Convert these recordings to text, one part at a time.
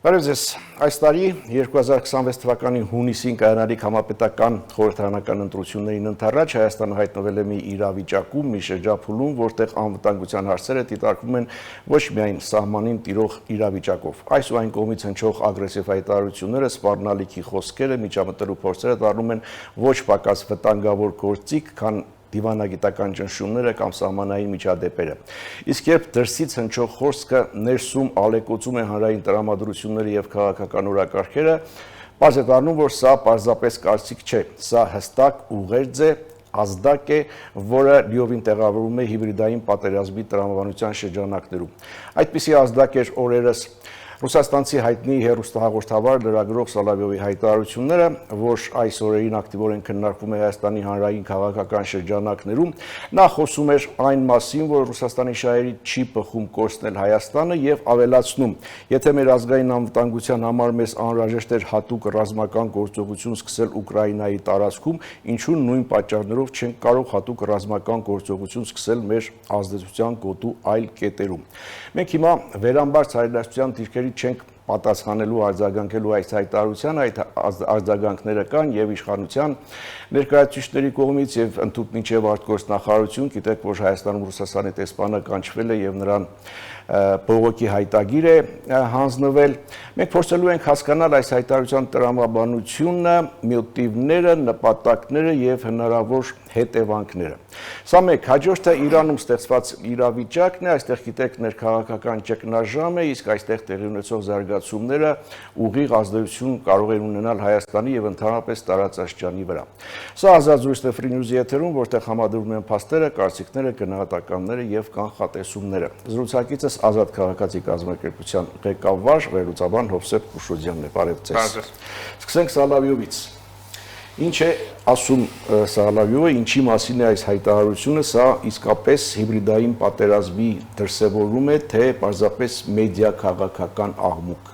Բարև ձեզ, այս տարի 2026 թվականի հունիսին կայանալիք համապետական խորհրդարանական ընտրություններին ընդառաջ Հայաստանը հայտնվել է մի իրավիճակում, մի շրջափուլում, որտեղ անվտանգության հարցերը դիտարկվում են ոչ միայն սահմանին տիրող իրավիճակով։ Այս ու այն կողմից հնչող ագրեսիվ հայտարարությունները, սպառնալիքի խոսքերը, միջամտելու փորձերը դառնում են ոչ պակաս վտանգավոր գործիք, քան դիվանագիտական ճնշումները կամ սահմանային միջադեպերը։ Իսկ երբ դրսից հնչող խոսքը ներսում ալեկոծում է հանրային տրամադրությունները եւ քաղաքական օրակարգերը, պարզ է դառնում, որ սա պարզապես կարծիք չէ, սա հստակ ուղերձ է, ազդակ է, որը լիովին տեղավորվում է հիբրիդային պատերազմի տրամաբանության շրջանակներում։ Այդպիսի ազդակ էր օրերս Ռուսաստանցի հայտնի հեռուստահաղորդավար լրագրող Սալավյովի հայտարարությունները, որ այս օրերին ակտիվորեն քննարկվում է Հայաստանի հանրային քաղաքական շրջանակներում, նա խոսում էր այն մասին, որ Ռուսաստանի շահերի չի բխում կորցնել Հայաստանը եւ ավելացնում, եթե մեր ազգային անվտանգության համար մեզ անհրաժեշտ էր հատուկ ռազմական գործողություն սկսել Ուկրաինայի տարածքում, ինչու նույն պատճառներով չենք կարող հատուկ ռազմական գործողություն սկսել մեր ազդեցության գոտու այլ կետերում։ Մենք հիմա վերամբարձ հայրենասության դիրքերի չենք պատասխանելու արձագանքելու այս հայտարարությանը, այդ արձագանքները կան եւ իշխանության ներկայացուցիչների կողմից եւ ընդհանուր մինչեւ արտգործնախարարություն, գիտեք, որ Հայաստանում Ռուսաստանի տեսփանը կանչվել է եւ նրան բողոքի հայտագիր է հանձնվել։ Մենք փորձելու ենք հասկանալ այս հայտարարության տրամաբանությունը, մոտիվները, նպատակները եւ հնարավոր հետևանքները։ Սա մեկ, հաջորդը Իրանում ստեղծված իրավիճակն է, այստեղ գիտեք ներքաղաքական ճգնաժամ է, իսկ այստեղ տեղի ունեցող զարգացումները ուղիղ ազդեցություն կարող են ունենալ Հայաստանի եւ ընդհանրապես տարածաշրջանի վրա։ Սա ազատ զրույցն է Free News-ի եթերում, որտեղ համադրվում են փաստերը, կարծիքները, գնահատականները եւ կանխատեսումները։ Զրուցակիցս Ազատ քաղաքացի կազմակերպության ղեկավար վերլուծաբան Հովսեփ Կուշոդյանն է։ Բարև ձեզ։ Սկսենք Սալավյովից։ Ինչ է ասում Սալավյովը, ինչի մասին է այս հայտարարությունը, սա իսկապես հիբրիդային պատերազմի դրսևորում է, թե պարզապես մեդիա քաղաքական աղմուկ։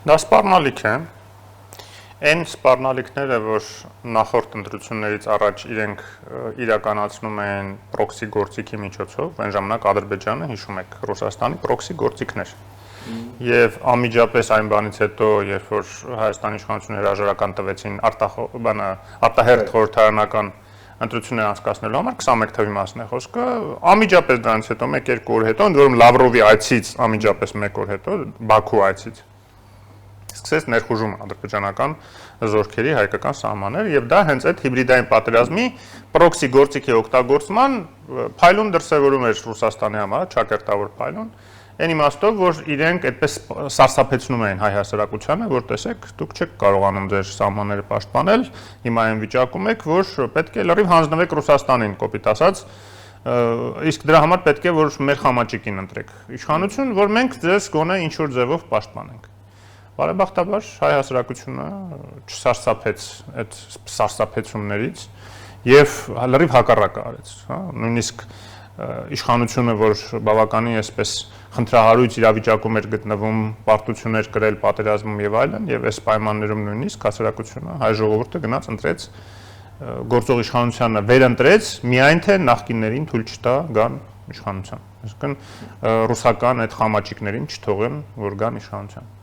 Դա սպառնալիք է։ Այն սպառնալիքները, որ նախորդ ընտրություններից առաջ իրենք իրականացնում են պրոքսի գործիքի միջոցով, այն ժամանակ Ադրբեջանը, հիշում եք, Ռուսաստանի պրոքսի գործիքներ։ Եվ անմիջապես այն բանից հետո, երբ որ Հայաստանի իշխանությունները հրաժարական տվեցին արտահերթ խորհրդարանական ընտրություններ անցկացնելու համար, 21 թվականի մասն է խոսքը, անմիջապես դրանից հետո 1-2 օր հետո, ընդ որում Լավրովի այցից անմիջապես 1 օր հետո, Բաքու այցից սկսեց ներխուժում ադրբեջանական զորքերի հայկական սահմաններ եւ դա հենց այդ հիբրիդային պատերազմի պրոքսի գործիքի օգտագործման փայլուն դրսևորում էր Ռուսաստանի համար, ճակերտավոր փայլուն, այն իմաստով, որ իրենք այդպես սարսափեցնում էին հայ հասարակությանը, որ տեսեք, դուք չեք կարողանում ձեր սահմանները պաշտպանել, հիմա այն վիճակում եք, որ պետք է լրիվ հանձնվեք Ռուսաստանին, կոպիտ ասած, իսկ դրա համար պետք է որ մեր խամաճիկին ընտրեք իշխանություն, որ մենք ձեզ գոնե ինչ որ ձևով պաշտպանենք։ Բարեբախտաբար հայ հասարակությունը չսարսափեց այդ սարսափեցումներից եւ լրիվ հակառակը արեց, հա, նույնիսկ իշխանությունը, որ բավականին այսպես խնդրահարույց իրավիճակում էր գտնվում, պարտություններ կրել պատերազմում եւ այլն, եւ այս պայմաններում նույնիսկ հասարակությունը, հայ ժողովուրդը գնաց ընտրեց գործող իշխանությանը, վերընտրեց, միայն թե նախկիններին թույլ չտա գան իշխանության, այսինքն ռուսական այդ խամաճիկներին չթողեն, որ գան իշխանության։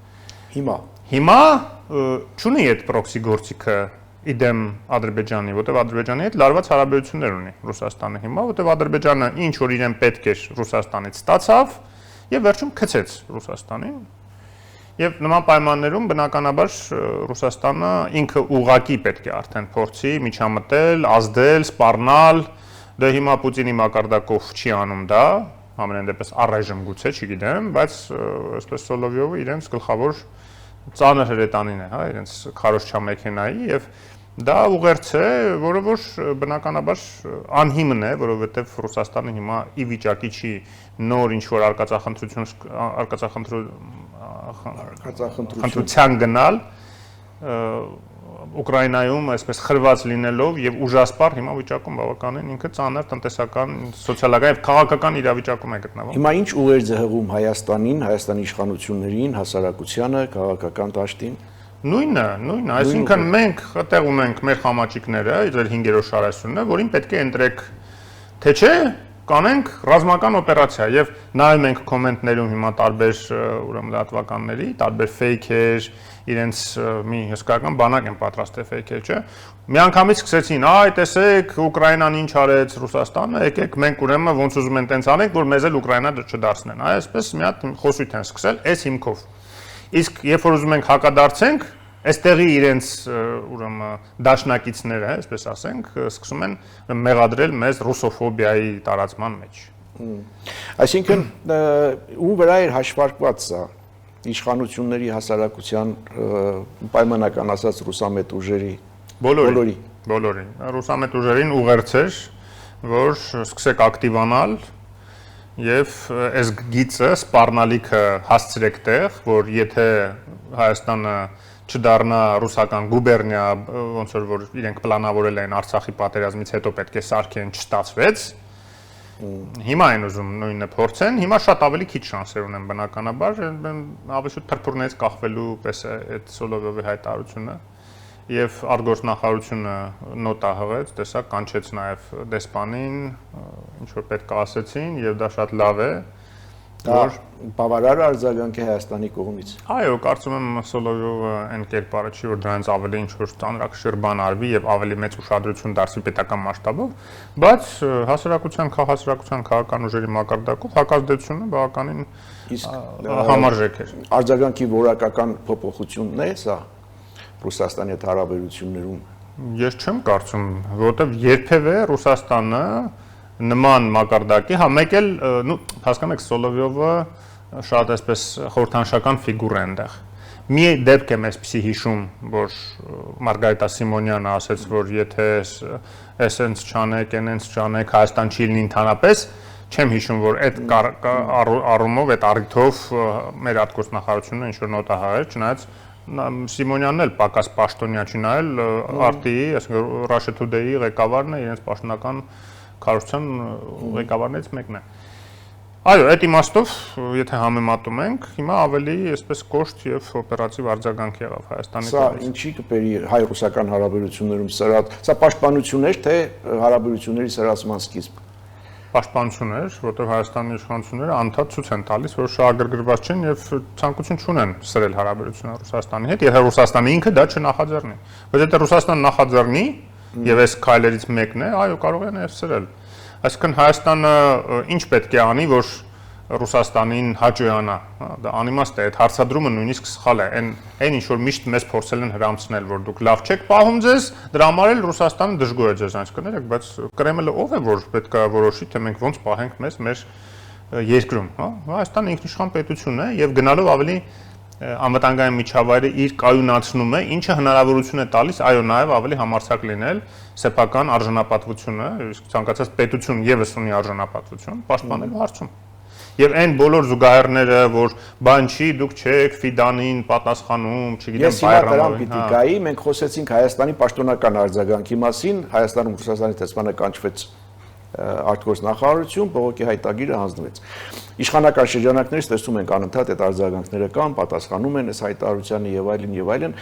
Հիմա չունի այդ պրոքսի գործիքը իդեմ Ադրբեջանի, որտեղ Ադրբեջանի հետ լարված հարաբերություններ ունի Ռուսաստանը հիմա, որտեղ Ադրբեջանը ինչ որ իրեն պետք էր Ռուսաստանից ստացավ եւ վերջում քցեց Ռուսաստանին։ Եվ նման պայմաններում բնականաբար Ռուսաստանը ինքը ուղղակի պետք է արդեն փորձի միջամտել, ազդել, սպառնալ, դե հիմա Պուտինի մակարդակով չի անում դա, ամենայն դեպս առայժմ գուցե, չգիտեմ, բայց այսպես Սոլովյովը իրենց գլխավոր ծանր հրետանին է, հա, իրենց քարոզչա մեքենայի եւ դա ուղերձ է, որը որ բնականաբար անհիմն է, որովհետեւ Ռուսաստանը հիմա ի վիճակի չի նոր ինչ որ արկածախնդրության գնալ Ուկրաինայում այսպես խրված լինելով եւ ուժասպառ հիմա վիճակում բավականին ինքը ծանր տնտեսական, սոցիալական եւ քաղաքական իրավիճակում է գտնվում։ Հիմա ինչ ուղերձ է հղում Հայաստանին, Հայաստանի իշխանություններին, հասարակությանը, քաղաքական դաշտին։ Նույնը, այսինքն մենք այդտեղ ունենք մեր խամաճիկները, ձեր 5-րդ շարասյունը, որին պետք է ընտրեք թե չէ կանենք ռազմական օպերացիա եւ նայում ենք կոմենտներում հիմա տարբեր ուրեմն լատվականների, տարբեր ֆեյքեր, իրենց մի հսկայական բանակ են պատրաստել ֆեյքեր, չէ։ Միանգամից սկսեցին, այ տեսեք, Ուկրաինան ինչ արեց Ռուսաստանը, եկեք մենք ուրեմն ոնց ուզում են տենց անենք, որ մեզ էլ Ուկրաինա չդարձնեն։ Այսպես մի հատ խոսույթ են սկսել այս հիմքով։ Իսկ երբ որ ուզում ենք հակադարձենք, այստեղի իրենց ուրեմն դաշնակիցները, այսպես ասենք, սկսում են մեղադրել մեզ ռուսոֆոբիայի տարածման մեջ։ Այսինքն ում վրա էր հաշվարկված սա իշխանությունների հասարակության պայմանական ասած ռուսամետ ուժերի բոլորի ռուսամետ ուժերին ուղերձեր, որ սկսեք ակտիվանալ եւ այս գիծը սպառնալիքը հասցրեք տեղ, որ եթե Հայաստանը չդառնա ռուսական գուբերնիա, ոնց որ իրենք պլանավորել են Արցախի պատերազմից հետո պետք է սարքեն, չստացվեց։ Հիմա են ուզում նույնը փորձեն, հիմա շատ ավելի քիչ շանսեր ունեն բնականաբար, ավելի շուտ փրփուրներից կախվելու պես է այդ Սոլովյովի հայտարարությունը։ Եվ արտգործնախարարությունը նոտա հղեց, տեսա կանչեց նաև դեսպանին, ինչ որ պետք է ասեցին, եւ դա շատ լավ է, որ բավարար արձագանք է Հայաստանի կողմից։ Այո, կարծում եմ Սոլովյովը այն կերպարը չի, որ դրանից ավելի ինչ որ ծանրակշիռ բան արվի եւ ավելի մեծ ուշադրություն դարձվի պետական մասշտաբով, բայց հասարակության քաղաքական ուժերի մակարդակով հակազդեցությունը բավականին համարժեք էր։ Արձագանքի որակական փոփոխությունն է սա Ռուսաստանի հետ հարաբերություններում։ Ես չեմ կարծում, որովհետև երբևէ Ռուսաստանը նման մակարդակի, հա մեկ էլ, հասկանում եք, Սոլովյովը շատ այսպես խորհրդանշական ֆիգուր է այնտեղ։ Մի դեպք եմ այսպեսի հիշում, որ Մարգարիտա Սիմոնյանը ասաց, որ եթե էսենց չանեք, այնենց չանեք, Հայաստան չի լինի ընդհանրապես, չեմ հիշում, որ այդ առումով, այդ առիթով մեր արտգործնախարարությունը ինչ որ նոտա հղեր, չնայած Սիմոնյանն էլ պակաս պաշտոնյա չի նայել, արտիի, այսինքն Russia Today-ի ղեկավարն է, իրենց պաշտոնական քարոզության ղեկավարներից մեկն է։ Այո, այդ իմաստով, եթե համեմատում ենք, հիմա ավելի այսպես կոշտ եւ օպերատիվ արձագանք եղավ Հայաստանի կողմից։ Սա ինչի կբերի հայ-ռուսական հարաբերություններում սա պաշտպանություն էր, թե հարաբերությունների սրացման սկիզբ։ Պաշտպանություն էր, որտեղ Հայաստանի իշխանությունները անդադ ցույց են տալիս, որ շահագրգռված չեն եւ ցանկություն չունեն սրել հարաբերությունները Ռուսաստանի հետ, եթե Ռուսաստանը ինքը դա չնախաձեռնի։ Բայց եթե Ռուսաստանը նախաձեռնի եւ այս քայլերից մեկն է, այո, կարող է նաեւ սրել։ Այսինքն Հայաստանը ինչ պետք է անի, որ Ռուսաստանին հաջողանա, դա անիմաստ է, այդ հարցադրումը նույնիսկ սխալ է, այն ինչ որ միշտ մեզ փորձել են հրամցնել, որ դուք լավ չեք պահում ձեզ, դրա համար էլ Ռուսաստանը դժգոհ է ձեզ այսինքն եք, բայց Կրեմլը ով է, որ պետք է որոշի, թե մենք ոնց պահենք մեզ մեր երկրում, հա, Հայաստանը ինքնիշխան պետություն է եւ գնալով ավելի անվտանգային միջավայրը իր կայունացնում է, ինչը հնարավորություն է տալիս, այո, նաեւ ավելի համարձակ լինել սեփական արժանապատվությունը, ցանկացած պետություն եւս ունի արժանապատվություն, պաշտպանելու հարցում։ Եվ այն բոլոր զուգահեռները, որ բան չի, դուք չեք Ֆիդանին պատասխանում, չգիտեմ, Բայրամովին։ Պիտիկայի մենք խոսեցինք Հայաստանի պաշտոնական արձագանքի մասին, Հայաստանում Ռուսաստանի տեսփանը կանչվեց արտգործնախարարություն, բողոքի հայտագիրը հանձնվեց։ Իշխանական շրջանակներից տեսնում ենք անընդհատ այդ արձագանքները կան, պատասխանում են այս հայտարարությանը եւ այլն,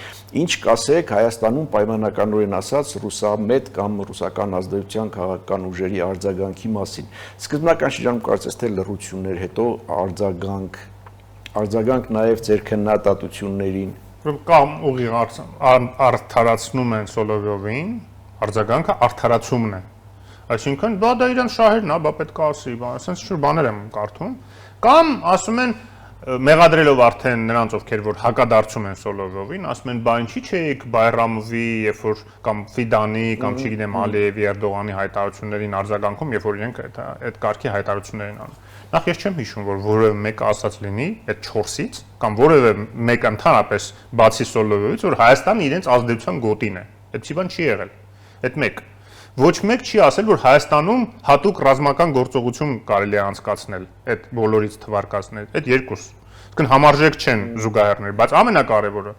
ինչ կասեք Հայաստանում պայմանականորեն ասած ռուսամետ կամ ռուսական ազդեցության քաղաքական ուժերի արձագանքի մասին։ Սկզբնական շրջանում կարծես թե լռություններ, հետո արձագանք նաեւ ձեր քննադատություններին։ Կամ ուղիղ արդարացնում են Սոլովյովին, արձագանքը արդարացումն է։ Այսինքն, դա իրեն շահերն է, բա պետք է ասի, ասենց ինչ-որ բաներ եմ կարդում, կամ ասում են մեղադրելով արդեն նրանց, ովքեր որ հակադարձում են Սոլովյովին, ասում են, բա ինչի՞ չէիք Բայրամովի, երբ որ կամ Ֆիդանի, կամ չգիտեմ Ալիևի, Էրդողանի հայտարարություններին արձագանքում, երբ որ իրենք այդ կարգի հայտարարություններին անում։ Նախ ես չեմ հիշում, որ որևէ մեկը ասած լինի այդ 4-ից, կամ որևէ մեկը ընդհանրապես բացի Սոլովյովից, որ Հայաստանը իրենց ազդեցության գոտին է։ Այդպիսի բան չի եղել։ Այդ մեկ։ Ոչ մեկ չի ասել, որ Հայաստանում հատուկ ռազմական գործողություն կարելի է անցկացնել այդ բոլորից թվարկածներ, այդ երկուս։ Այսինքն համարժեք չեն զուգահեռներ, բայց ամենակարևորը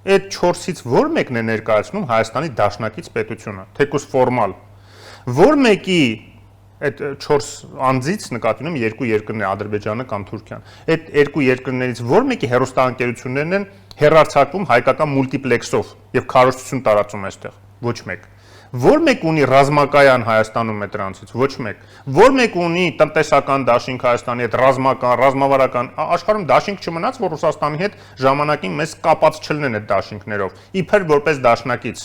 այդ 4-ից որ մեկն է ներկայացնում Հայաստանի դաշնակից պետությունը, թեկուզ ֆորմալ։ Որ մեկի այդ 4 անձից նկատի ունեմ երկու երկրներ Ադրբեջանը կամ Թուրքիան։ Այդ երկու երկրներից որ մեկի հեռուստաընկերություններն են հեռարձակվում հայկական մուլտիպլեքսով եւ քարոզություն տարածում այստեղ։ Ոչ մեկ։ Որ մեկ ունի ռազմակայան Հայաստանում է դրանցից, ոչ մեկ։ Որ մեկ ունի տնտեսական դաշինք Հայաստանի հետ, ռազմական, ռազմավարական, աշխարհում դաշինք չմնաց, որ Ռուսաստանի հետ ժամանակին մեզ կապած չլինեն այդ դաշինքներով, իբր որպես դաշնակից։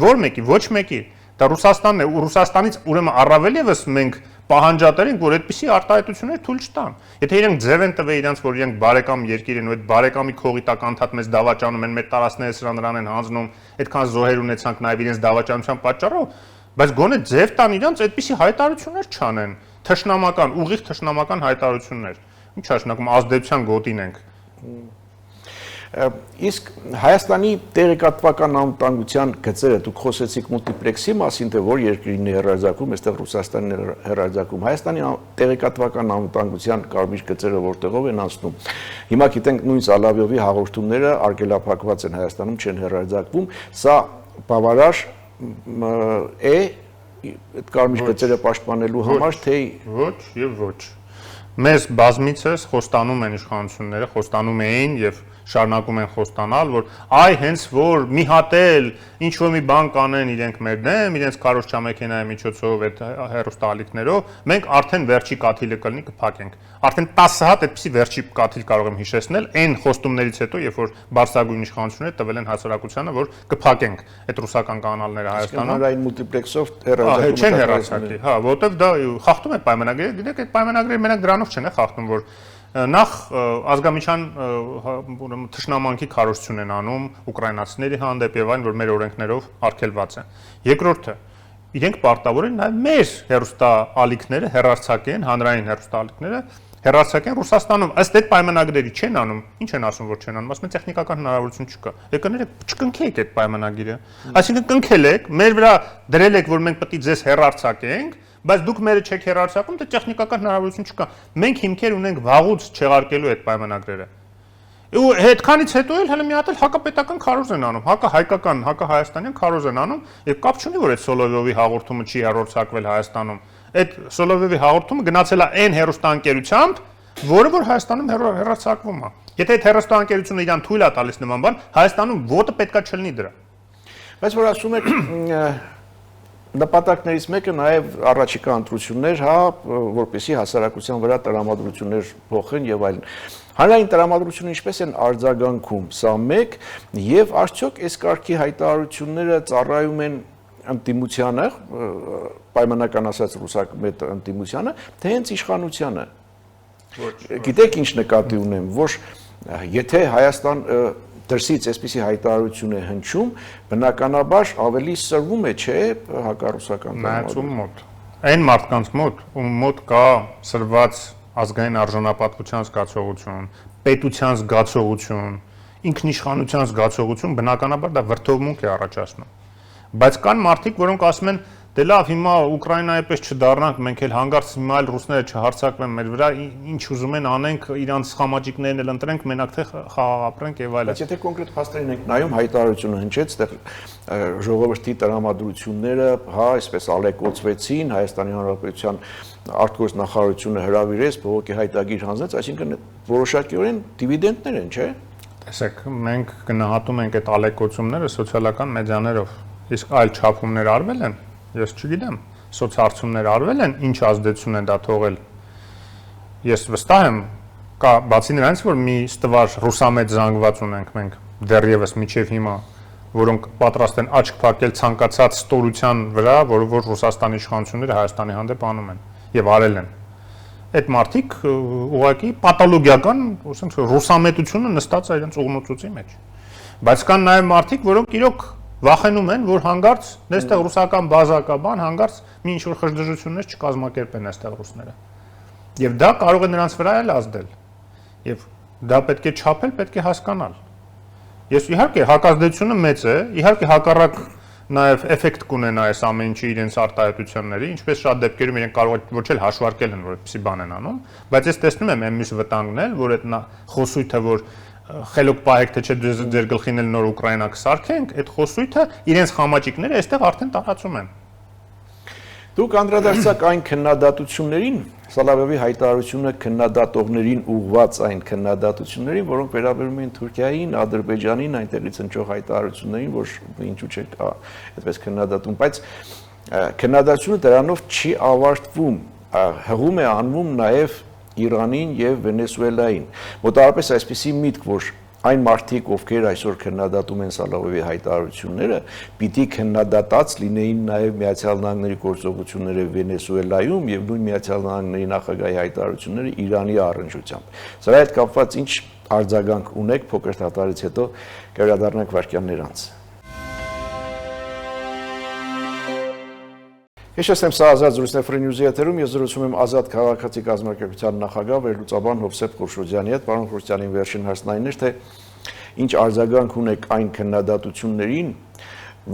Որ մեկի, ոչ մեկի։ Դա Ռուսաստանն է, ու Ռուսաստանից ուրեմն առավել եւս մենք պահանջատեր ենք, որ այդպիսի արտահայտություններ թույլ չտան։ Եթե իրենք ձև են տվել իրենց, որ իրենք բարեկամ երկիր են, ու այդ բարեկամի քողի տակ անդադ մեզ դավաճանում են, մեր տարածքները սրանրան են հանձնում, այդքան զոհեր ունեցանք նաև իրենց դավաճանության պատճառով, բայց գոնե ձև տան իրենց այդպիսի հայտարարություններ չանեն, թշնամական, ուղիղ թշնամական հայտարարություններ։ Ինչաշնակում ազդեցության գոտին ենք։ Իսկ Հայաստանի տեղեկատվական անվտանգության գծերը դուք խոսեցիք մուլտիպլեքսի մասին, թե որ երկրին է հեռարձակում, այստեղ Ռուսաստանն է հեռարձակում։ Հայաստանի տեղեկատվական անվտանգության կարմիր գծերը որտեղով են անցնում։ Հիմա գիտենք նույն Սալավյովի հաղորդումները արգելափակված են Հայաստանում, չեն հեռարձակվում։ Սա բավարար է այդ կարմիր գծերը պաշտպանելու համար, թե ոչ եւ ոչ։ Մեզ բազմիցս խոստանում են իշխանությունները, խոստանում էին եւ շարունակում են խոստանալ, որ այ հենց որ մի հատ էլ ինչ որ մի բան կանեն իրենք մեր դեմ, իրենց քարոզչամեքենայի միջոցով այդ հերոստալիկներով, մենք արդեն վերջի կաթիլը կլինի կփակենք։ Արդեն 10 հատ այդպիսի վերջի կաթիլ կարող եմ հիշեցնել, այն խոստումներից հետո, երբ որ բարձրագույն իշխանությունները տվել են հասարակությանը, որ կփակենք այդ ռուսական կանալները Հայաստանում։ Հանրային մուլտիպլեքսով չեն հեռարձակի, հա, որովհետև դա խախտում է պայմանագրերը, գիտեք, այդ պայմանագրերը մենակ դրանով չեն խախտում, որ նախ ազգամիջյան թշնամանքի քարոզություն են անում ուկրաինացիների հանդեպ եւ այն, որ մեր օրենքներով արգելված է։ Երկրորդը, իրենք պարտավոր են նաեւ մեր հերոստալիկները հեռարձակեն, հանրային հերոստալիկները հեռարձակեն Ռուսաստանում, ըստ այդ պայմանագրերի չեն անում, ինչ են ասում, որ չեն անում, ասում են տեխնիկական հնարավորություն չկա։ Եկներեք չկնքեք այդ պայմանագիրը։ Այսինքն կնքել եք, մեր վրա դրել եք, որ մենք պետք է ձեզ հեռարձակենք, բայց դուք մերը չեք հեռարձակում, դե տեխնիկական հնարավորություն չկա։ Մենք հիմքեր ունենք վաղուց չեղարկելու այդ պայմանագրերը։ Ու հետքանից հետո էլ հələ մի հատ էլ հակապետական քարոզ են անում, հակահայկական, հակահայաստանյան քարոզ են անում, եւ կապ չունի, որ այդ Սոլովյովի հաղորդումը չի հեռարձակվել Հայաստանում։ Այդ Սոլովյովի հաղորդումը գնացել է այն հեռուստաընկերությամբ, որը որ Հայաստանում հեռարձակվում է։ Եթե այդ հեռուստաընկերությունը իրան թույլ է տալիս նման բան, Հայաստանում ոտը պետքա չլինի դրա։ Բայց որ ասում եք նպատակներից մեկը նաև առաջիկա ընտրություններ, հա, որպեսզի հասարակության վրա տրամադրություններ փոխեն եւ այլն։ Հանրային տրամադրությունը ինչպես են արձագանքում, սա մեկ, եւ արդյոք այս կարգի հայտարարությունները ծառայում են ընդդիմությանը, պայմանական ասած ռուսական մեծ ընդդիմությանը, թե հենց իշխանությանը։ Գիտեք ինչ նկատի ունեմ, որ եթե Հայաստան դրսից այսպիսի հայտարարություն է հնչում, բնականաբար ավելի սրվում է, չէ, հակառուսական նայածում մոտ։ Այն մարդկանց մոտ, ում մոտ կա սրված ազգային արժանապատվության զգացողություն, պետության զգացողություն, ինքնիշխանության զգացողություն, բնականաբար դա վրդովմունք է առաջացնում։ Բայց կան մարդիկ, որոնք ասում են, դե լավ, հիմա Ուկրաինայի պես չդառնանք, մենք էլ հանգարց հիմա էլ ռուսները չհարձակվեն մեր վրա, ինչ ուզում են անենք, իրանց խամաճիկներն էլ ընտրենք, մենակ թե խաղ ապրենք եւ այլն։ Բայց եթե կոնկրետ փաստերին ենք նայում, հայտարարությունը հնչեց, այդտեղ ժողովրդի տրամադրությունները, հա, այսպես ալեկոծվեցին, Հայաստանի Հանրապետության արտգործնախարարությունը հրավիրեց, բողոքի հայտագիր հանձնեց, այսինքն որոշակիորեն դիվիդենդներ են, չէ՞։ Տեսեք, մենք գնահատում ենք այդ ալեկոծումները սոցիալական մեդիաներով, իսկ այլ չափումներ արվել են, ես չգիտեմ, սոցհարցումներ արվել են, ինչ ազդեցություն են դա թողել։ Ես վստահ եմ, կա բացի նրանից, որ մի ստվար ռուսամետ զանգված ունենք մենք դեռևս միջև հիմա, որոնք պատրաստ են աչք փակել ցանկացած ստորության վրա, որը որ Ռուսաստանի իշխանությունները Հայաստանի հանդեպ անում են եւ արել են։ Այդ մարդիկ ուղղակի պաթոլոգիական, ասենք, ռուսամետությունը նստած է իրենց ուղնոցուցի մեջ։ Բայց կան նաեւ մարդիկ, որոնք իրոք վախենում են, որ հանգարց այստեղ ռուսական բազա կա բան, հանգարց մի ինչ-որ խժդժություններ չկազմակերպեն այստեղ ռուսները։ Եվ դա կարող է նրանց վրա էլ ազդել։ Եվ դա պետք է չափել, պետք է հասկանալ։ Ես իհարկե հակազդեցությունը մեծ է, իհարկե հակառակ նաև էֆեկտ կունենա այս ամեն ինչի իրենց արտահայտությունների, ինչպես շատ դեպքերում իրենք կարող ոչ էլ հաշվարկել են, որ այդպիսի բան են անում, բայց ես տեսնում եմ մյուս վտանգն էլ, որ այդ խոսույթը, որ խելոք պահեք թե չէ ձեր գլխին էլ նոր Ուկրաինա կսարքենք, այդ խոսույթը իրենց խամաճիկները այստեղ արդեն տարածում են։ Դուք անդրադարձաք այն քննադատություններին, Սալավիովի հայտարարությունը քննադատողներին ուղղված այն քննադատություններին, որոնք վերաբերում են Թուրքիային, Ադրբեջանին, այնտեղից ընչող հայտարարություններին, որ ինչու՞ չեք այդպես քննադատում, բայց քննադատությունը դրանով չի ավարտվում, հղում է անվում նաև Իրանին եւ Վենեսուելային։ Մոտավորապես այսպիսի միտք, որ այն մարդիկ, ովքեր այսօր քննադատում են Սալավիովի հայտարարությունները, պիտի քննադատած լինեին նաև Միացյալ Նահանգների գործողությունները Վենեսուելայում եւ նույն Միացյալ Նահանգների նախագահի հայտարարությունները Իրանի առնչությամբ։ Սրա հետ կապված ինչ արձագանք ունեք փոքր դատարից հետո կվերադառնանք վարքյաններ անց։ Հիշեցնեմ, սա Ազատ զրույցն է Free News-ի եթերում, ես զրուցում եմ Ազատ քաղաքացի կազմակերպության նախագահ վերլուծաբան Հովսեփ Խուրշոդյանի հետ, պարոն Խուրշոդյանին վերջին հարցն այն էր, թե ինչ արձագանք ունեք այն քննադատություններին,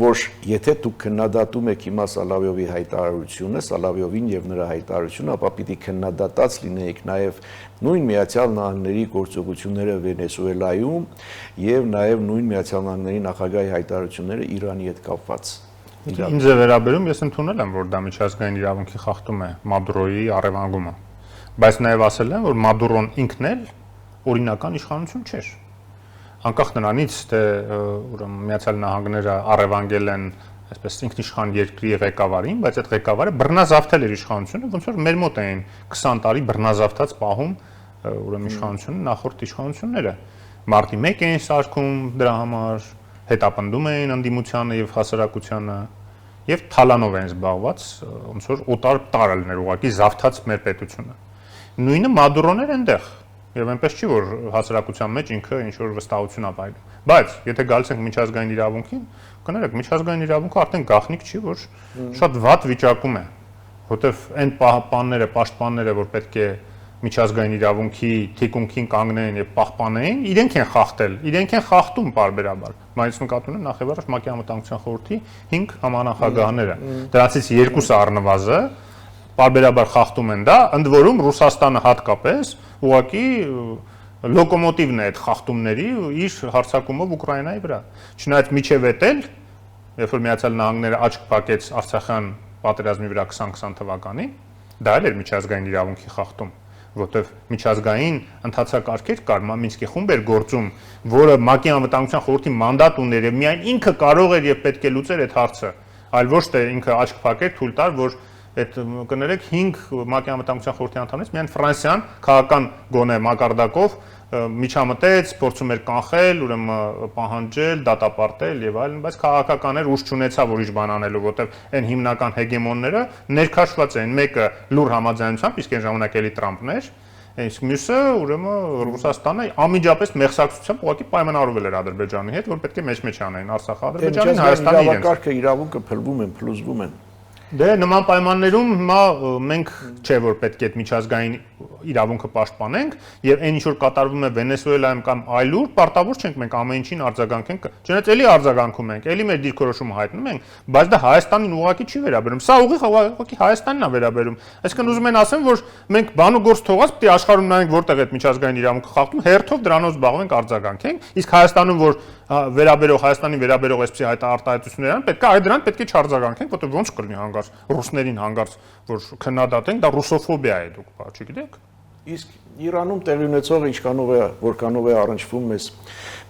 որ եթե դուք քննադատում եք հիմա Սալավիովի հայտարարությունը, Սալավիովին եւ նրա հայտարարությունը, ապա պիտի քննադատած լինեիք նաեւ նույն Միացյալ Նահանգների գործողությունները Վենեսուելայում եւ նաեւ նույն Միացյալ Նահանգների նախագահի հայտարարությունները Իրանի հետ կապված։ Ինձ է վերաբերում, ես ընդունել եմ, որ դա միջազգային իրավունքի խախտում է Մադուրոյի առևանգումը, բայց նաև ասել եմ, որ Մադուրոն ինքն էլ օրինական իշխանություն չէր։ Անկախ նրանից, թե ուրեմն Միացյալ Նահանգները առևանգել են այսպես ինքնիշխան երկրի ղեկավարին, բայց այդ ղեկավարը բռնազավթել էր իշխանությունը, ոնց որ մեր մոտ էին 20 տարի բռնազավթած պահում ուրեմն իշխանությունը նախորդ իշխանությունները։ Մարտի 1 էին սարքում դրա համար, հետապնդում էին ընդդիմությանը եւ հասարակությանը եւ թալանով են զբաղված, ոնց որ օտար տարելներ ուղակի զավթած մեր պետությունը։ Նույնը Մադուրոն էր այնտեղ եւ այնպես չի որ հասարակության մեջ ինքը ինչ որ վստահություն ապայում։ Բայց եթե գալիս ենք միջազգային իրավունքին, կներեք, միջազգային իրավունքը արդեն գաղտնիք չի, որ շատ վատ վիճակում է, որովհետեւ այն պաշտպանները, որ պետք է միջազգային իրավունքի թիկունքին կանգնեն եւ պահպանեն, իրենք են խախտել, իրենք են խախտում բարբերաբար։ Բայց նկատի ունեմ նախ եւ առաջ ՄԱԿ-ի անվտանգության խորհրդի 5 համանախագահները։ Դրանցից 2-ը առնվազը բարբերաբար խախտում են դա, ընդ որում Ռուսաստանը հատկապես ուղղակի լոկոմոտիվն է այդ խախտումների իր հարձակումով Ուկրաինայի վրա։ Չնայած միջև էտել, երբ որ Միացյալ Նահանգները աչք փակեց Արցախյան պատերազմի վրա 2020 թվականին, դա էլ էր միջազգային իրավունքի խախտում, որտեղ միջազգային ընթացակարգեր կար, Մինսկի խումբ էր գործում, որը ՄԱԿ-ի անվտանգության խորհրդի մանդատ ուներ եւ միայն ինքը կարող էր եւ պետք է լուծեր այդ հարցը, այլ ոչ թե ինքը աչք փակեր, թույլ տար, որ այդ կներեք 5 ՄԱԿ-ի անվտանգության խորհրդի անդամներից միայն Ֆրանսիան քաղաքական գոնե մակարդակով միջամտեց, փորձում էր կանխել, ուրեմն պահանջել, դատապարտել եւ այլն, բայց քաղաքական էր ուժ չունեցավ ուրիշ բան անելու, որտեղ այն հիմնական հեգեմոնները ներքաշված էին, մեկը լուր համաձայնությամբ, իսկ այն ժամանակ էլի Տրամպն էր, իսկ մյուսը ուրեմն Ռուսաստանը անմիջապես մեղսակցությամբ ուղղակի պայմանավորվել էր Ադրբեջանի հետ, որ պետք է մեջ-մեջ անեն Արցախը, Ադրբեջանին, Հայաստանը իրենց։ Իրավակարգը, իրավունքը փլվում են, փլուզվում են։ Դե նման պայմաններում հիմա մենք չէ որ պետք է այդ միջազգային իրավունքը պաշտպանենք եւ այն ինչ որ կատարվում է Վենեսուելայում կամ այլուր, պարտավոր չենք մենք ամեն ինչին արձագանքենք, չնայած էլի արձագանքում ենք, էլի մեր դիրքորոշումը հայտնում ենք, բայց դա Հայաստանին ուղղակի չի վերաբերում։ Սա ուղղակի Հայաստանին է վերաբերում։ Այսինքն ուզում են ասեմ, որ մենք բան ու գործ թողած պետք է աշխարհում նայենք որտեղ այդ միջազգային իրավունքը խախտում, հերթով դրանով զբաղվենք, արձագանքենք, իսկ Հայաստանում որ Հայաստանին վերաբերող այսպիսի արտահայտություններ են, պետք է այդ դրան պետք է չարձագանքենք, որտեղ ոնց կլինի հանգարց ռուսներին հանգարց, որ քննադատենք, դա ռուսոֆոբիա է, դուք չգիտեք։ Իսկ Իրանում տեղի ունեցողը որքանով է առնչվում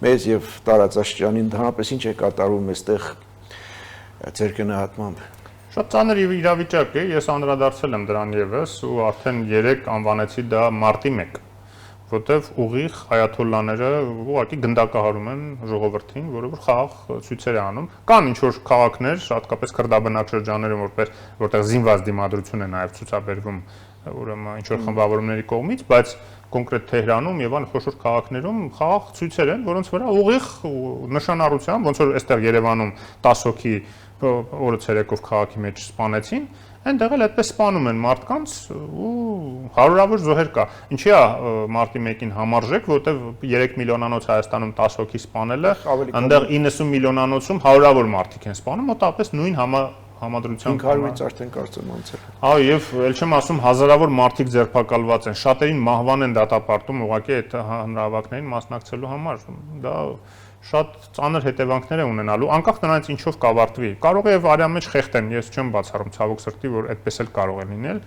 մեզ եւ տարածաշրջանին, դրանպես ինչ է կատարվում այստեղ ձեր գնահատմամբ։ Շատ ծանր իրավիճակ է, ես անդրադարձել եմ դրան եւս ու արդեն 3 անվանեցի դա մարտի 1, որտեվ ուղիղ այաթոլլաները ուղղակի գնդակահարում են ժողովրդին, որը որ խաղաղ ցույցեր է անում։ Կան ինչ որ քաղաքներ, հատկապես քրդաբնակ շրջաններում, որտեղ զինված դիմադրություն է նաեւ ցուցաբերվում ուրեմն ինչ որ խմբավորումների կողմից, բայց կոնկրետ Թեհրանում եւ այլ խոշոր քաղաքներում խաղաղ ցույցեր են, որոնց վրա ուղիղ նշանառությամբ, ոնց որ այստեղ Երևանում 10 հոգի օրը ցերեկով քաղաքի մեջ սպանեցին, այնտեղ էլ այդպես սպանում են մարդկանց ու հարյուրավոր զոհեր կա։ Ինչի է մարտի 1-ին համարժեք, որտեղ 3 միլիոնանոց Հայաստանում 10 հոգի սպանելը, այնտեղ 90 միլիոնանոցում հարյուրավոր մարդիկ են սպանում, մոտավորապես նույն համադրությամբ 500-ից արդեն կարծեմ անցել։ Այո, եւ ել չեմ ասում հազարավոր մարդիկ ձերբակալված են, շատերին մահվան են դատապարտում ուղղակի այդ հանրահավաքներին մասնակցելու համար։ Դա շատ ծանր հետևանքներ է ունենալու, անկախ նրանից ինչով կավարտվի։ Կարող է եւ արյան մեջ խեղդեն, ես չեմ բացառում ցավոք սրտի, որ այդպես էլ կարող է լինել,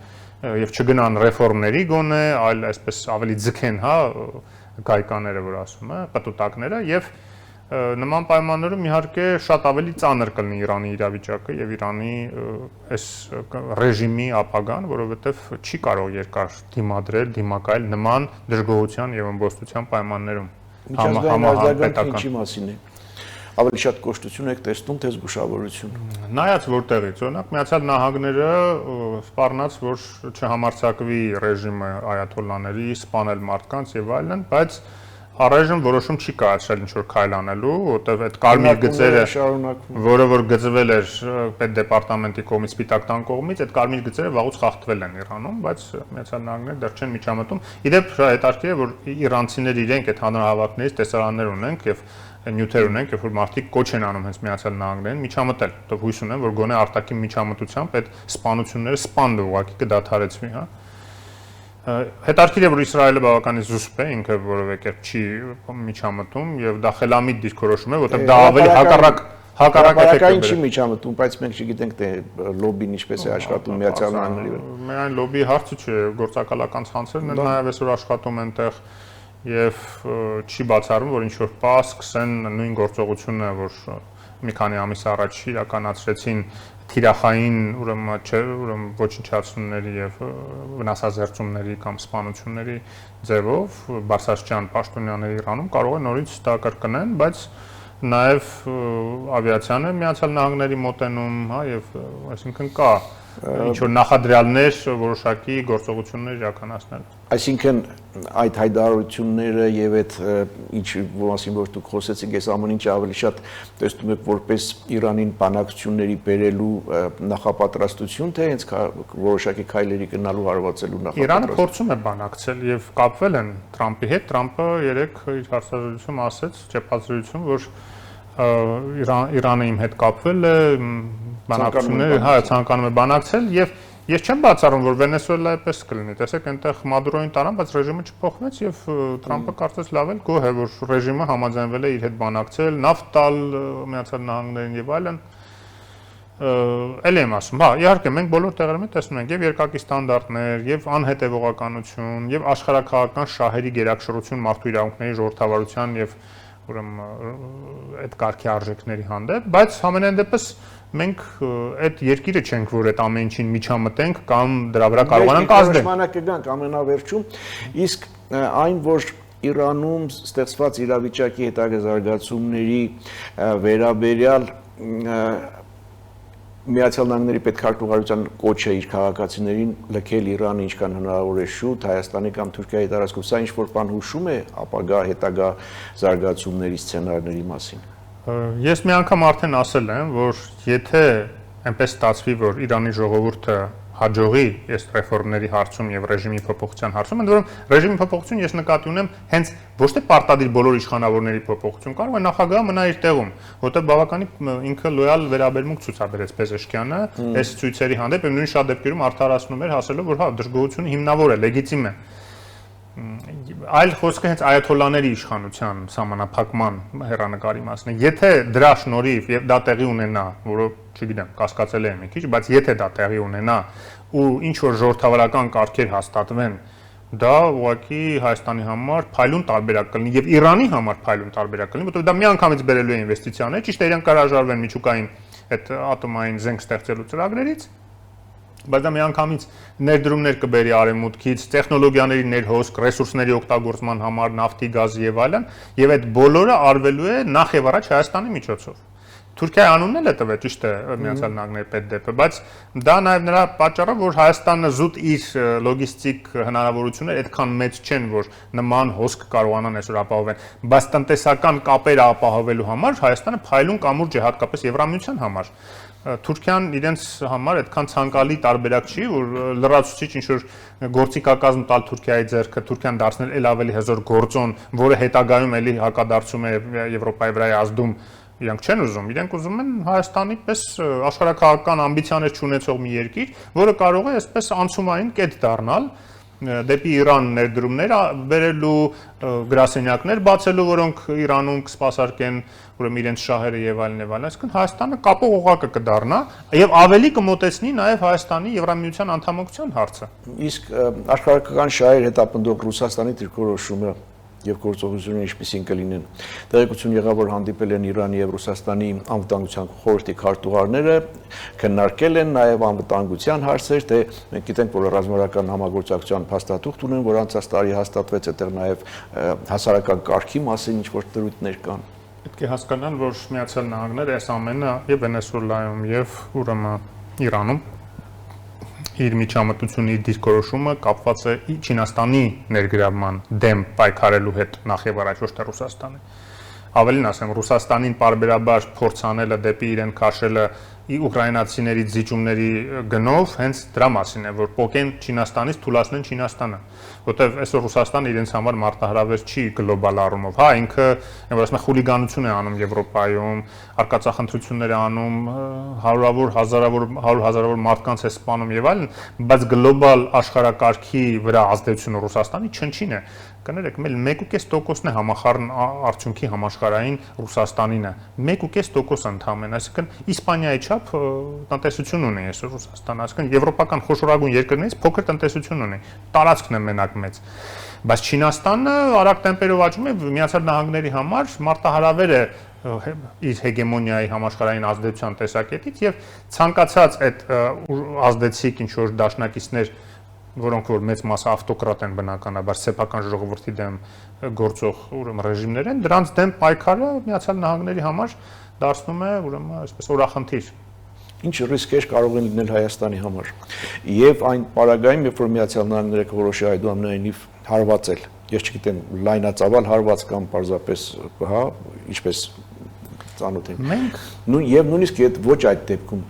եւ չգնան ռեֆորմների գոնե, այլ այսպես ավելի ձգեն, հա, գայկաները, որ ասում է, պտուտակները եւ նման պայմաններում իհարկե շատ ավելի ծանր կլինի Իրանի իրավիճակը եւ Իրանի այս ռեժիմի ապագան, որովհետեւ չի կարող երկար դիմադրել, դիմակայել նման դժգոհության եւ ըմբոստության պայմաններում։ Համահայկական ինչի մասին է։ Ավելի շատ կոշտություն եք տեսնում, թե զգուշավորություն։ Նայած որտեղից, օրինակ Միացյալ Նահանգները սպառնաց, որ չհամարձակվի ռեժիմը այաթոլլաների, սպանել մարդկանց եւ այլն, բայց առայժմ որոշում չի կայացրել ինչ որ քայլ անելու, որտեղ այդ կարմիր գծերը, որը որ գծվել էր պետդեպարտամենտի կողմից, Սպիտակ տան կողմից, այդ կարմիր գծերը վաղուց խախտվել են Իրանում, բայց Միացյալ Նահանգները դեռ չեն միջամտում։ Իդեպ հետաքրքիր է, որ իրանցիները իրենք այդ հանրահավաքներից տեսարաններ ունենք եւ նյութեր ունենք, երբ որ մարդիկ կոչ են անում հենց Միացյալ Նահանգներին միջամտել, որտեղ հույս ունեն, որ գոնե արտաքին միջամտությամբ այդ սպանությունները սպանդը ուղղակի կդադարեցվի, հա։ Հետաքրքիր է, որ Իսրայելը բավականին զուսպ է, ինքը որևէ կերպ չի միջամտում եւ դա խելամիտ դիրքորոշում է, որտեղ դա ավելի հակառակ էֆեկտ է։ Ինչի միջամտում, բայց մենք չգիտենք թե լոբին ինչպես է աշխատում Միացյալ Նահանգների վրա։ Միայն լոբի հարցը չէ, գործակալական ցանցերն են նաեւ այսօր աշխատում այնտեղ եւ չի բացառվում, որ ինչ որ պա սկսեն նույն գործողությունը, որ մի քանի ամիս առաջ իրականացրեցին թիրախային ուրեմն ոչնչացումների եւ վնասազերծումների կամ սպանությունների ձևով Բարսաշճան պաշտոնյաների Իրանում կարող է նորից դա կրկնեն, բայց նաեւ ավիացիան է Միացյալ Նահանգների մոտենում, հա, եւ այսինքն կա ինչ որ նախադրյալներ որոշակի գործողություններ իրականացնել։ Այսինքն այդ հայտարարությունները եւ այդ ինչ մասին որ դուք խոսեցիք, ես ամեն ինչ ավելի շատ տեսնում եք որպես Իրանին բանակցությունների բերելու նախապատրաստություն, թե հենց որոշակի քայլերի գնալու հարվածելու նախապատրաստություն։ Իրանը փորձում է բանակցել եւ կապվել են Թրամփի հետ։ Թրամփը երեք իր հարցազրույցում ասեց, ճեպազրույցում, որ Իրանը իմ հետ կապվել է, բանակցություններ, հա, ցանկանում է բանակցել եւ ես չեմ բացառում, որ Վենեսուելայի պես կլինի։ Տեսեք, այնտեղ Մադուրոին տարան, բայց ռեժիմը չփոխվեց եւ Թրամփը կարծես լավ էլ գոհ է, որ ռեժիմը համաձայնվել է իր հետ բանակցել, նավթ տալ Միացյալ Նահանգներին եւ այլն։ Էլ եմ ասում, հա, իհարկե մենք բոլոր տեղերում տեսնում ենք եւ երկակի ստանդարտներ, եւ անհետեւողականություն, եւ աշխարհակաղակական շահերի գերակշռություն մարդու իրավունքների ժողովրդավարության եւ ուրեմն այդ կարգի արժեքների հանդեպ, բայց համենայն դեպս մենք այդ երկիրը չենք, որ այդ ամեն ինչին միջամտենք կամ դրա վրա կարողանանք ազդել։ Ժամանակը գանք ամենավերջում, իսկ այն, որ Իրանում ստեղծված իրավիճակի հետագա զարգացումների վերաբերյալ Միացյալ Նահանգների պետքարտուղարության կոչը իր քաղաքացիներին լքել Իրանը ինչքան հնարավոր է շուտ Հայաստանի կամ Թուրքիայի տարածքում, սա ինչ որ բան հուշում է ապագա հետագա զարգացումների սցենարների մասին։ Ես մի անգամ արդեն ասել եմ, որ եթե այնպես ստացվի, որ Իրանի ժողովուրդը հաջողի այս ռեֆորմների հարցում եւ ռեժիմի փոփոխության հարցում, ընդ որում ռեժիմի փոփոխություն ես նկատի ունեմ հենց ոչ թե պարտադիր բոլոր իշխանավորների փոփոխություն, կարող է նախագահը մնա իր տեղում, որտեղ բավականին ինքը լոյալ վերաբերմունք ցուցաբերեց Պեզեշկյանը այս ցույցերի հանդեպ եւ նույն շատ դեպքերում արդարացնում էր, հասելով որ հա դժգոհությունը հիմնավոր է, լեգիտիմ է։ Այլ խոսքը հենց այաթոլլաների իշխանության սահմանափակման հերանեկարի մասն է։ Եթե դրա շնորհիվ եւ դա տեղի ունենա, որը չգիտեմ, կասկածել եմ մի քիչ, բայց եթե դա տեղի ունենա ու ինչ որ ժողովրդավարական կարգեր հաստատվեն, դա ուղղակի Հայաստանի համար փայլուն տարբերակ կլինի եւ Իրանի համար փայլուն տարբերակ կլինի, որովհետեւ դա միանգամից բերելու է ինվեստիցիաներ, ճիշտ է, իրենք կհրաժարվեն միջուկային այդ ատոմային զենք ստեղծելու ծրագրերից, բայց դա միանգամից ներդրումներ կբերի արևմուտքից, տեխնոլոգիաների ներհոսք, ռեսուրսների օգտագործման համար, նավթի, գազի եւ այլն, եւ այդ բոլորը արվելու է նախ եւ առաջ Հայաստանի միջոցով։ Թուրքիայի անունն էլ է տվել, ճիշտ է, Միացյալ Նահանգների պետդեպը, բայց դա նաեւ նրա պատճառը, որ Հայաստանը զուտ իր լոգիստիկ հնարավորությունները այդքան մեծ չեն, որ նման հոսք կարողանան այսօր ապահովել, բայց տնտեսական կապերը ապահովելու համար Հայաստանը փայլուն կամուրջ է հատկապես Եվրամիության համար։ Թուրքիան իրենց համար այդքան ցանկալի տարբերակ չի, որ լրացուցիչ ինչ որ գործիքակազմ տալ Թուրքիայի ձեռքը, Թուրքիան դարձնել ել ավելի հզոր գործոն, որը հետագայում էլի հակադարձում է Եվրոպայի վրա ազդում Իրանք չեն ուզում, իրենք ուզում են Հայաստանի պես աշխարհաքաղաքական ամբիցիաներ չունեցող մի երկիր, որը կարող է այսպես անցումային կետ դառնալ դեպի Իրան ներդրումներ բերելու, գրասենյակներ բացելու, որոնք Իրանում կսպասարկեն ուրեմն իրենց շահերը եւ այլն եւ այլն, այսինքն Հայաստանը կապող օղակը կդառնա եւ ավելի կմոտեցնի նաեւ Հայաստանի Եվրամիության անդամակցության հարցը։ Իսկ աշխարհական շահեր հետապնդող Ռուսաստանի դիրքորոշումը եւ գործողությունները ինչպիսին կլինեն։ Տեղեկություն եղավ, որ հանդիպել են Իրանի եւ Ռուսաստանի անվտանգության խորհրդի քարտուղարները, քննարկել են նաեւ անվտանգության հարցեր, թե մենք գիտենք, որ ռազմական համագործակցության փաստաթուղթ ունեն, որ անցած տարի հաստատվեց, այդտեղ նաեւ հասարակական կարգի մասին ինչ-որ դրույթներ կան։ Պետք է հասկանան, որ Միացյալ Նահանգները այս ամենը եւ Վենեսուելայում եւ ուրեմն Իրանում իր միջամտությունը, իր դիրքորոշումը կապված է Չինաստանի ներգրավման դեմ պայքարելու հետ նախ եւ առաջ, ոչ թե Ռուսաստանի։ Ավելին ասեմ, Ռուսաստանին պարբերաբար փորձ անելը դեպի իրեն քաշելը ուկրաինացիների զիջումների գնով հենց դրա մասին է, որ փոկեն Չինաստանից թուլացնեն Չինաստանը, որտեվ այսօր Ռուսաստանը իրենց համար մարտահրավեր չի գլոբալ առումով, հա, ինքը ասում է խուլիգանություն է անում Եվրոպայում, արկածախնդրություններ է անում, հարյուրավոր մարդկանց է սպանում եւ այլն, բայց գլոբալ աշխարհակարգի վրա ազդեցությունը Ռուսաստանի չնչին է։ Կներեք, meil 1.5%-ն է համախառն արդյունքի համաշխարհային Ռուսաստանին է, 1.5% ընդհանրապես, այսինքն Իսպանիայի չափ տնտեսություն ունի այսօր Ռուսաստանը, այսինքն եվրոպական խոշորագույն երկրներից փոքր տնտեսություն ունի, տարածքն է մենակ մեծ, բայց Չինաստանը արագ տեմպերով աճում է, Միացյալ Նահանգների համար մարտահրավեր է իր հեգեմոնիայի համաշխարհային ազդեցության տեսակետից եւ ցանկացած այդ ազդեցիկ ինչ որ դաշնակիցներ, որոնք որ մեծ մասը ավտոկրատ են բնականաբար սեփական ժողովրդի դեմ գործող ուրեմն ռեժիմներ են, դրանց դեմ պայքարը Միացյալ Նահանգների համար դարձնում է ուրեմն այսպես օրախնդիր։ Ինչ ռիսկեր կարող են լինել Հայաստանի համար։ Եվ այն պարագայում, երբ որ Միացյալ Նահանգները կորոշի այդուամենայնիվ հարվածել, ես չգիտեմ, լայնածավալ հարված կամ պարզապես, հա, ինչպես ծանոթ ենք։ Մենք եւ նույնիսկ այդ ոչ այդ դեպքում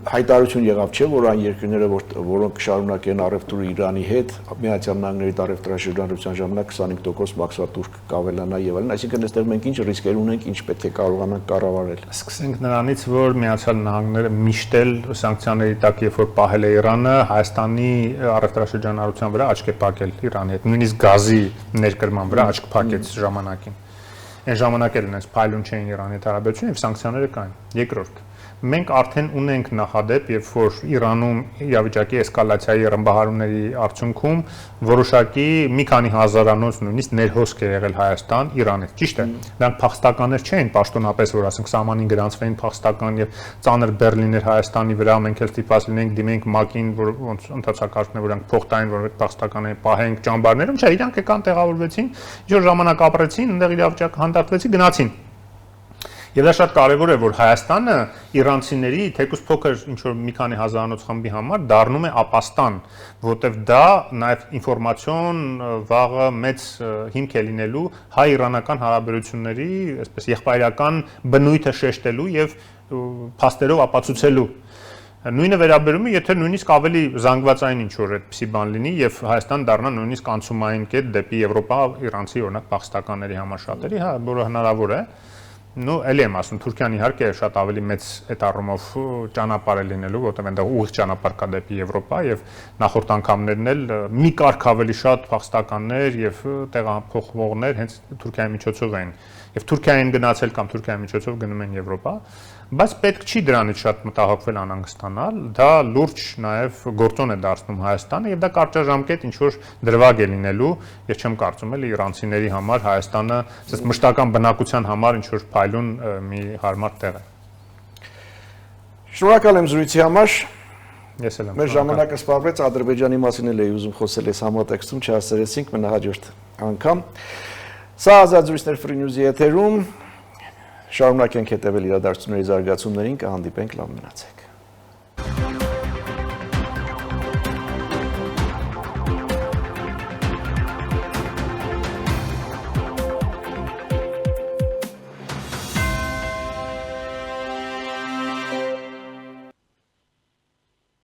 հայտարարություն եղավ չէ, որ այն երկրները, որոնք կշարունակեն առևտուրը Իրանի հետ, Միացյալ Նահանգների առևտրաշրջանառության ժամանակ 25% մաքսատուր կավելանա եւ այլն, այսինքն այստեղ մենք ինչ ռիսկեր ունենք, ինչ պետք է կարողանանք կառավարել։ Սկսենք նրանից, որ Միացյալ Նահանգները միշտ էլ սանկցիաների տակ, երբ որ պահել է Իրանը, Հայաստանի առևտրաշրջանառության վրա աչք է փակել Իրանի հետ, նույնիսկ գազի ներկրման վրա աչք փակեց ժամանակին։ Այն ժամանակ էլ այնպես փայլուն չէին Իրանի հետ հարաբերությունները եւ սանկցիաները կային։ Երկրորդ, մենք արդեն ունենք նախադեպ, երբ որ Իրանում իրավիճակի էսկալացիայի ռմբահարումների արդյունքում որոշակի մի քանի հազարանոց նույնիսկ ներհոսք է եղել Հայաստան Իրանից, ճիշտ է։ Դրանք փախստականներ չէին, պաշտոնապես որ ասենք սահմանին գրանցվեին փախստական եւ ծանր բեռլիներ Հայաստանի վրա, մենք էլ ստիպված լինենք դիմենք ՄԱԿ-ին, որ ոնց ընդհանրակարգն է, որ նրանք փոխտային, որ այդ փախստականները պահենք ճամբարներում, չէ, իրանք եկան տեղավորվեցին, ինչ որ ժամանակ ապրեցին, այնտեղ իրավիճակը հանդարտվեցին, գնացին։ Եվ դա շատ կարևոր է, որ Հայաստանը իրանցիների թեկուզ փոքր ինչ որ մի քանի հազարանոց խմբի համար դառնում է ապաստան, որտեղ դա նաև ինֆորմացիոն վաղը մեծ հիմք է լինելու հայ-իրանական հարաբերությունների, այսպես եղբայրական բնույթը շեշտելու եւ փաստերով ապացուցելու։ Նույնը վերաբերում է, եթե նույնիսկ ավելի զանգվածային ինչ որ այդպիսի բան լինի եւ Հայաստան դառնա նույնիսկ անցումային կետ դեպի Եվրոպա իրանցի օրինակ փախստականների համար շատերի, հա, որը հնարավոր է։ Ну, էլի եմ ասում, Թուրքիան իհարկե շատ ավելի մեծ այդ առումով ճանապարհ է լինելու, որտեղ այնտեղ ուղիղ ճանապարհ կա դեպի Եվրոպա եւ նախորդ անգամներն էլ մի կարգ ավելի շատ փախստականներ եւ տեղափոխվողներ հենց Թուրքիայի միջոցով են։ Եվ Թուրքիային գնացել կամ Թուրքիայի միջոցով գնում են Եվրոպա, բայց պետք չի դրանից շատ մտահոգվել անհանգստանալ, դա լուրջ նաեւ գործոն է դարձնում Հայաստանը եւ դա կարճաժամկետ ինչ որ դրվագ է լինելու, ես չեմ կարծում էլ իրանցիների համար Հայաստանը ասես մշտական բնակության համար ինչ որ փայլուն մի հարմար տեղ է։ Շնորհակալ եմ զրույցի համար։ Ես էլ եմ։ Մեր ժամանակը սպառվեց, Ադրբեջանի մասին էլ էի ուզում խոսել այս համատեքստում, չհասցրեցինք, մնահաջորդ անգամ։ Սա Ազատ զրույցներ Free News-ի եթերում, շարունակենք հետևել իրադարձությունների զարգացումներին, կհանդիպենք, լավ մնացեք։